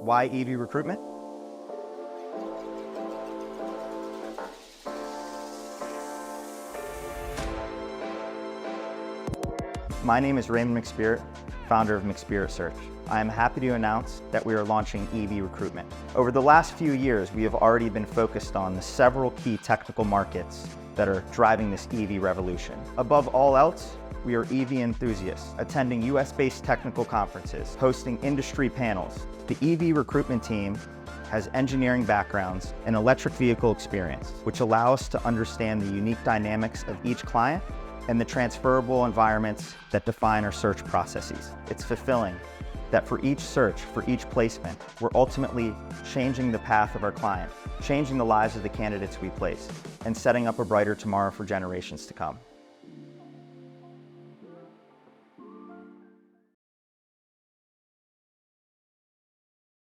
Why EV recruitment? My name is Raymond McSpirit, founder of McSpirit Search. I am happy to announce that we are launching EV recruitment. Over the last few years, we have already been focused on the several key technical markets that are driving this EV revolution. Above all else, we are EV enthusiasts, attending US-based technical conferences, hosting industry panels. The EV recruitment team has engineering backgrounds and electric vehicle experience, which allow us to understand the unique dynamics of each client and the transferable environments that define our search processes. It's fulfilling that for each search, for each placement, we're ultimately changing the path of our client, changing the lives of the candidates we place, and setting up a brighter tomorrow for generations to come.